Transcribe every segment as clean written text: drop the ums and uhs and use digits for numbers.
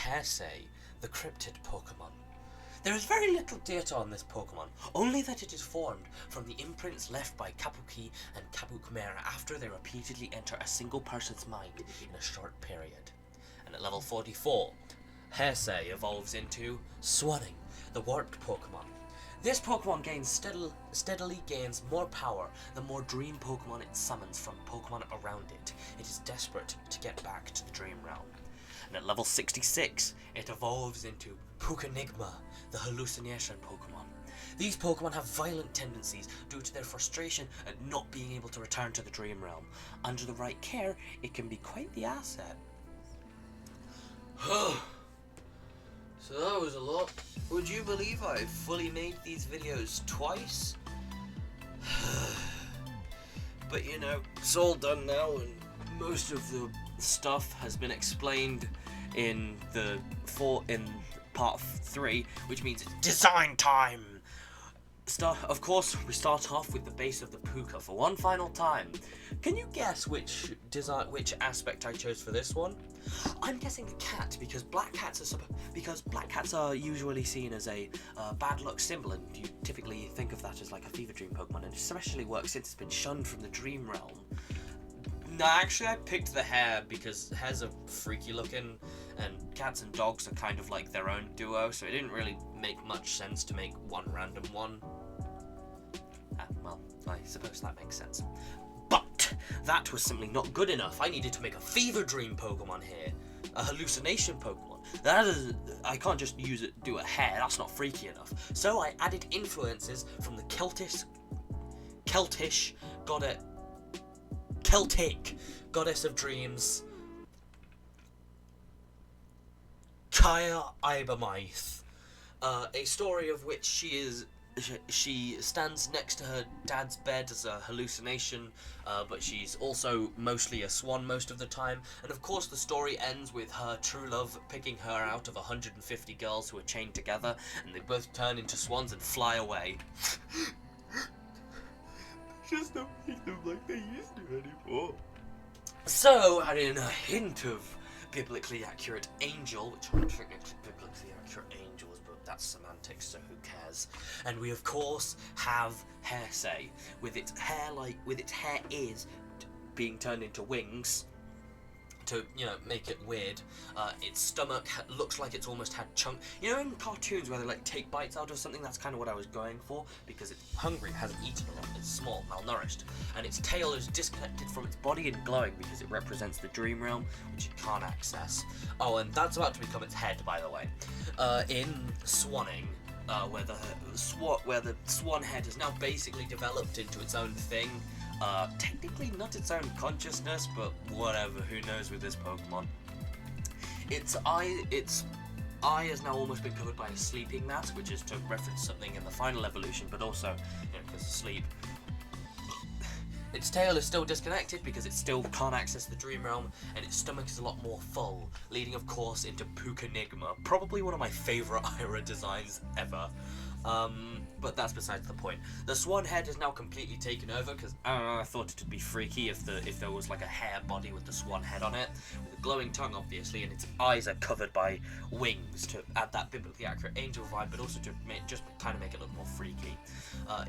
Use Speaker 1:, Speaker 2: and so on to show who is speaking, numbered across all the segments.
Speaker 1: Hersei, the cryptid Pokemon. There is very little data on this Pokemon, only that it is formed from the imprints left by Kabuki and Kabukmera after they repeatedly enter a single person's mind in a short period. And at level 44, Hersei evolves into Swanning, the warped Pokemon. This Pokemon steadily gains more power the more dream Pokemon it summons from Pokemon around it. It is desperate to get back to the Dream Realm. And at level 66, it evolves into Pukanigma, the hallucination Pokemon. These Pokemon have violent tendencies due to their frustration at not being able to return to the Dream Realm. Under the right care, it can be quite the asset. So that was a lot. Would you believe I fully made these videos twice? But you know, it's all done now, and most of the stuff has been explained in part 3, which means it's design time. Of course, we start off with the base of the Puka for one final time. Can you guess which aspect I chose for this one? I'm guessing the cat, because black cats are usually seen as a bad luck symbol, and you typically think of that as like a fever dream Pokemon, and it especially works since it's been shunned from the Dream Realm. No, actually I picked the hare because hares are freaky looking, and cats and dogs are kind of like their own duo, so it didn't really make much sense to make one random one. Well, I suppose that makes sense. But that was simply not good enough. I needed to make a fever dream Pokemon here. A hallucination Pokemon. I can't just do a hare, that's not freaky enough. So I added influences from the Celtic goddess of dreams, Kaya Ibermythe. A story of which she stands next to her dad's bed as a hallucination, but she's also mostly a swan most of the time. And of course the story ends with her true love picking her out of 150 girls who are chained together, and they both turn into swans and fly away. Just don't make them like they used to anymore. So, adding a hint of biblically accurate angel, which aren't technically biblically accurate angels, but that's semantics, so who cares? And we of course have Hersei, with its hair ears being turned into wings to, you know, make it weird. Its stomach looks like it's almost had you know in cartoons where they like take bites out of something? That's kind of what I was going for, because it's hungry, hasn't eaten a lot, it's small, malnourished, and its tail is disconnected from its body and glowing because it represents the Dream Realm, which it can't access. Oh, and that's about to become its head, by the way. In Swanning, where the swan head has now basically developed into its own thing. Technically not its own consciousness, but whatever, who knows with this Pokemon. Its eye has now almost been covered by a sleeping mask, which is to reference something in the final evolution, but also, you know, because of sleep. Its tail is still disconnected because it still can't access the Dream Realm, and its stomach is a lot more full, leading of course into Pukanigma, probably one of my favourite Eire designs ever. But that's besides the point. The swan head is now completely taken over because I thought it'd be freaky if there was like a hare body with the swan head on it, with a glowing tongue obviously, and its eyes are covered by wings to add that biblically accurate angel vibe, but also to just kind of make it look more freaky.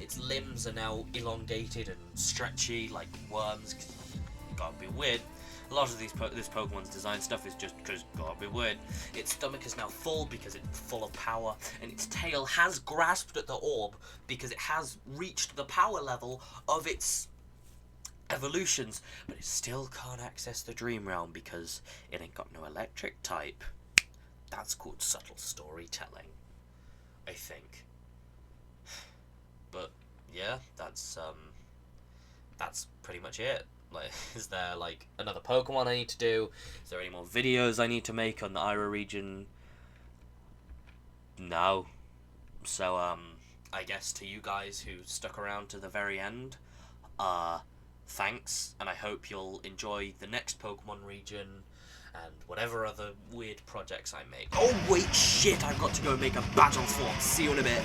Speaker 1: Its limbs are now elongated and stretchy like worms. Gotta be weird. A lot of this Pokemon's design stuff is just because gotta be weird. Its stomach is now full because it's full of power, and its tail has grasped at the orb because it has reached the power level of its evolutions, but it still can't access the Dream Realm because it ain't got no electric type. That's called subtle storytelling, I think. But yeah, that's pretty much it. Like, is there like another Pokemon I need to do? Is there any more videos I need to make on the Eire region? No. So I guess to you guys who stuck around to the very end, thanks, and I hope you'll enjoy the next Pokemon region and whatever other weird projects I make. Oh wait, shit, I've got to go make a battle form. See you in a bit.